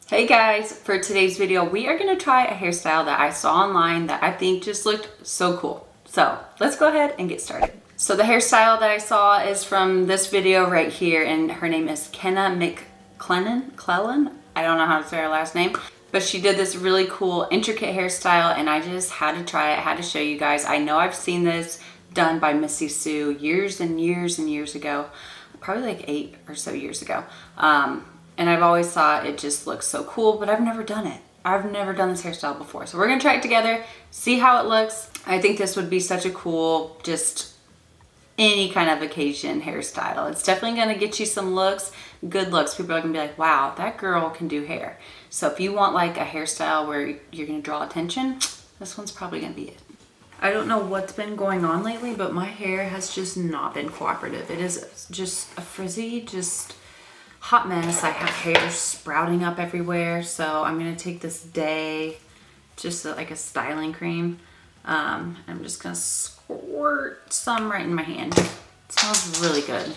Hey guys, for today's video, we are going to try a hairstyle that I saw online that I think just looked so cool. So let's go ahead and get started. So the hairstyle that I saw is from this video right here, and her name is Kenna McClellan. I don't know how to say her last name, but she did this really cool intricate hairstyle and I just had to try it, had to show you guys. I know I've seen this done by Missy Sue years and years and years ago, probably like 8 or so years ago. And I've always thought it just looks so cool, but I've never done it. I've never done this hairstyle before. So we're gonna try it together, see how it looks. I think this would be such a cool, just any kind of occasion hairstyle. It's definitely gonna get you some looks, good looks. People are gonna be like, wow, that girl can do hair. So if you want like a hairstyle where you're gonna draw attention, this one's probably gonna be it. I don't know what's been going on lately, but my hair has just not been cooperative. It is just a frizzy, just hot mess. I have hair sprouting up everywhere, so I'm gonna take this day, just like a styling cream. I'm just gonna squirt some right in my hand. It smells really good.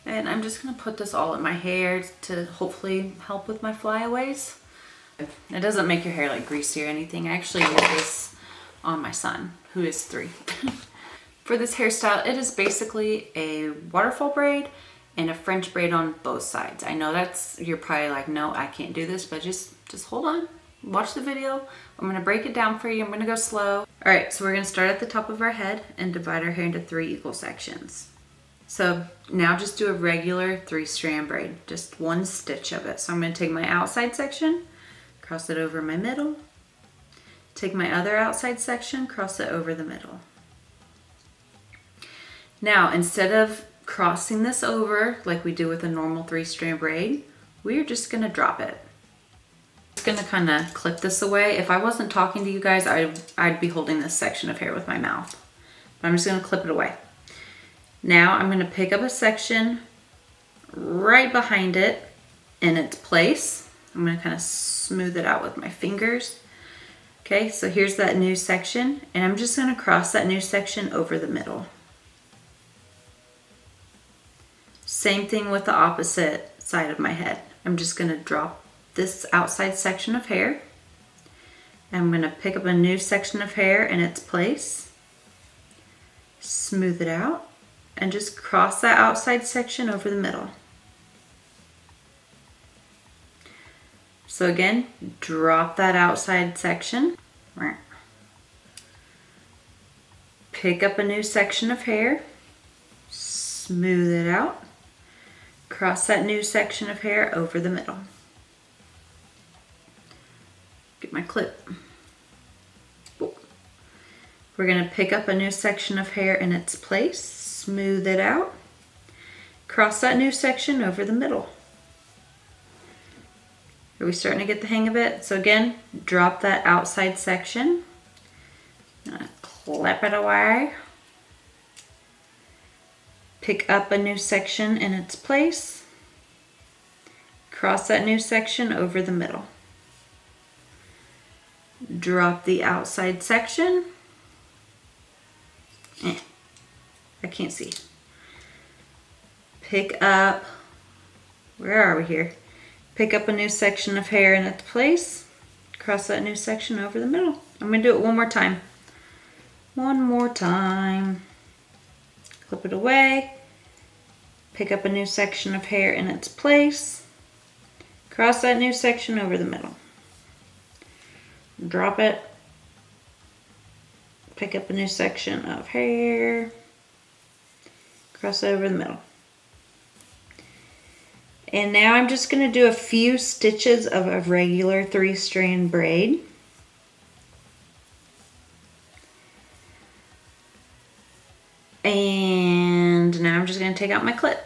And I'm just gonna put this all in my hair to hopefully help with my flyaways. It doesn't make your hair like greasy or anything. I actually use this on my son, who is 3. For this hairstyle, it is basically a waterfall braid and a French braid on both sides. I know you're probably like, no, I can't do this, but just hold on, watch the video. I'm gonna break it down for you. I'm gonna go slow. All right, so we're gonna start at the top of our head and divide our hair into 3 equal sections. So now just do a regular 3-strand braid, just 1 stitch of it. So I'm gonna take my outside section, cross it over my middle, take my other outside section, cross it over the middle. Now, instead of crossing this over like we do with a normal 3-strand braid, we're just gonna drop it. Just gonna kind of clip this away. If I wasn't talking to you guys, I'd be holding this section of hair with my mouth. But I'm just gonna clip it away. Now I'm gonna pick up a section right behind it in its place. I'm gonna kind of smooth it out with my fingers. Okay, so here's that new section, and I'm just gonna cross that new section over the middle. Same thing with the opposite side of my head. I'm just gonna drop this outside section of hair. I'm gonna pick up a new section of hair in its place, smooth it out, and just cross that outside section over the middle. So again, drop that outside section. Pick up a new section of hair, smooth it out, cross that new section of hair over the middle. Get my clip. We're gonna pick up a new section of hair in its place, smooth it out, cross that new section over the middle. Are we starting to get the hang of it? So again, drop that outside section, clip it away, pick up a new section in its place, cross that new section over the middle. Drop the outside section. I can't see. Pick up, where are we here? Pick up a new section of hair in its place, cross that new section over the middle. I'm gonna do it one more time. One more time. Clip it away, pick up a new section of hair in its place, cross that new section over the middle. Drop it, pick up a new section of hair, cross it over the middle. And now I'm just going to do a few stitches of a regular 3-strand braid. And now I'm just going to take out my clip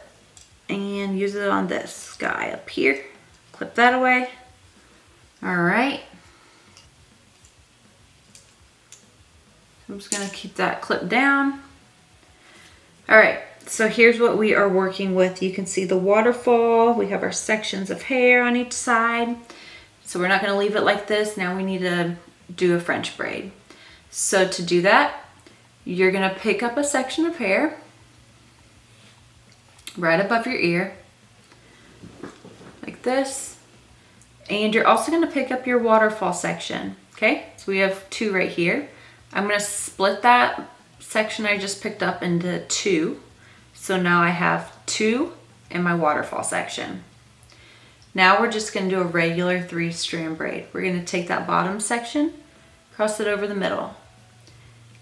and use it on this guy up here. Clip that away. All right. I'm just going to keep that clip down. All right, so here's what we are working with. You can see the waterfall. We have our sections of hair on each side. So we're not going to leave it like this. Now we need to do a French braid. So to do that, you're going to pick up a section of hair right above your ear, like this, And you're also gonna pick up your waterfall section, okay? So we have 2 right here. I'm gonna split that section I just picked up into 2. So now I have 2 in my waterfall section. Now we're just gonna do a regular 3-strand braid. We're gonna take that bottom section, cross it over the middle.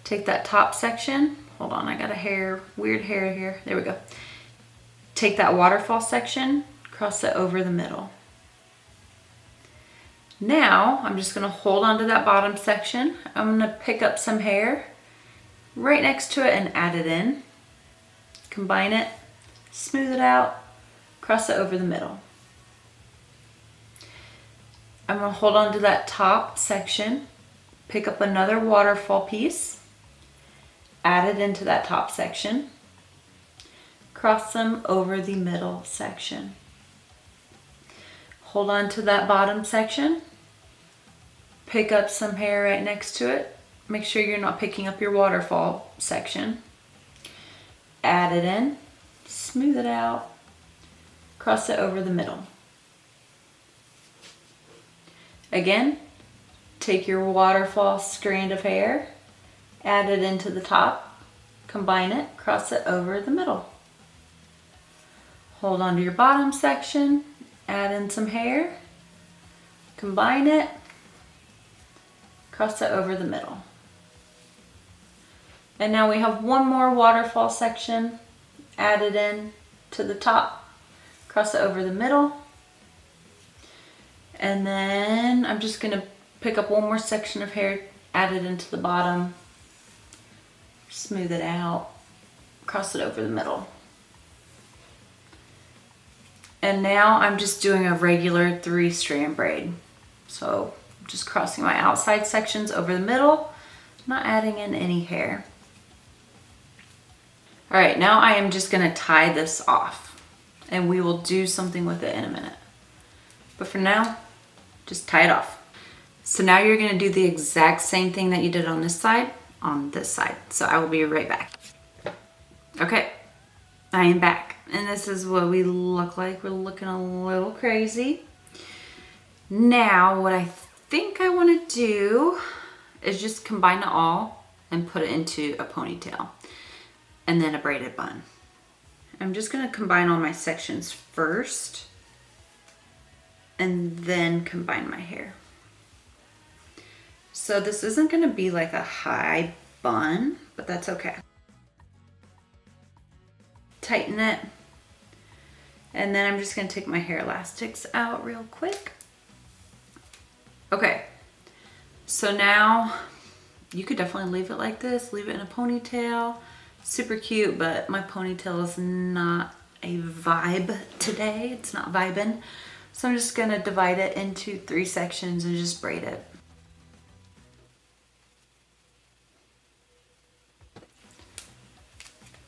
Take that top section, hold on, I got a weird hair here. There we go. Take that waterfall section, cross it over the middle. Now, I'm just gonna hold on to that bottom section. I'm gonna pick up some hair right next to it and add it in. Combine it, smooth it out, cross it over the middle. I'm gonna hold on to that top section, pick up another waterfall piece, add it into that top section, cross them over the middle section. Hold on to that bottom section, pick up some hair right next to it. Make sure you're not picking up your waterfall section. Add it in, smooth it out, cross it over the middle. Again, take your waterfall strand of hair, add it into the top, combine it, cross it over the middle. Hold on to your bottom section, add in some hair, combine it, cross it over the middle. And now we have one more waterfall section, add it in to the top, cross it over the middle. And then I'm just gonna pick up one more section of hair, add it into the bottom, smooth it out, cross it over the middle. And now I'm just doing a regular 3-strand braid. So I'm just crossing my outside sections over the middle, not adding in any hair. All right, now I am just gonna tie this off and we will do something with it in a minute. But for now, just tie it off. So now you're gonna do the exact same thing that you did on this side, on this side. So I will be right back. Okay, I am back. And this is what we look like. We're looking a little crazy. Now, what I think I wanna do is just combine it all and put it into a ponytail and then a braided bun. I'm just gonna combine all my sections first and then combine my hair. So this isn't gonna be like a high bun, but that's okay. Tighten it. And then I'm just gonna take my hair elastics out real quick. Okay, so now you could definitely leave it like this, leave it in a ponytail. Super cute, but my ponytail is not a vibe today. It's not vibing. So I'm just gonna divide it into 3 sections and just braid it.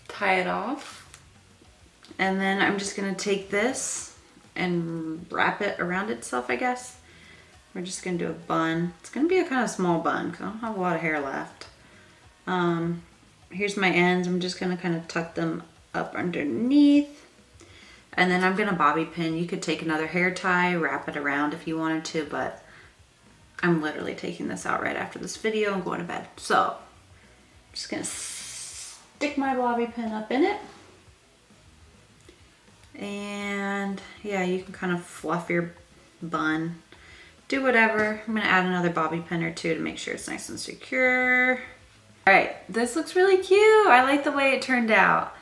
Tie it off. And then I'm just gonna take this and wrap it around itself, I guess. We're just gonna do a bun. It's gonna be a kind of small bun because I don't have a lot of hair left. Here's my ends. I'm just gonna kind of tuck them up underneath. And then I'm gonna bobby pin. You could take another hair tie, wrap it around if you wanted to, but I'm literally taking this out right after this video and going to bed. So I'm just gonna stick my bobby pin up in it. And yeah, you can kind of fluff your bun. Do whatever. I'm gonna add another bobby pin or 2 to make sure it's nice and secure. All right, this looks really cute. I like the way it turned out.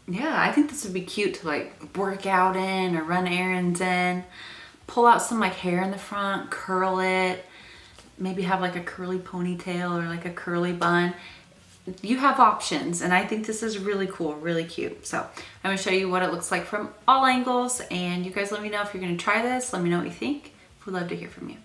Yeah, I think this would be cute to like work out in or run errands in. Pull out some like hair in the front, curl it, maybe have like a curly ponytail or like a curly bun. You have options, and I think this is really cool, really cute. So I'm gonna show you what it looks like from all angles, and you guys let me know if you're gonna try this. Let me know what you think. We'd love to hear from you.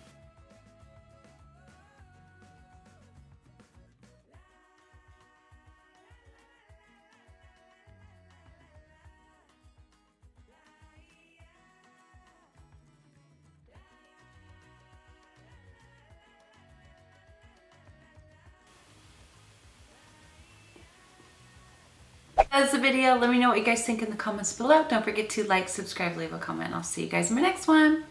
That's the video. Let me know what you guys think in the comments below. Don't forget to like, subscribe, leave a comment. I'll see you guys in my next one.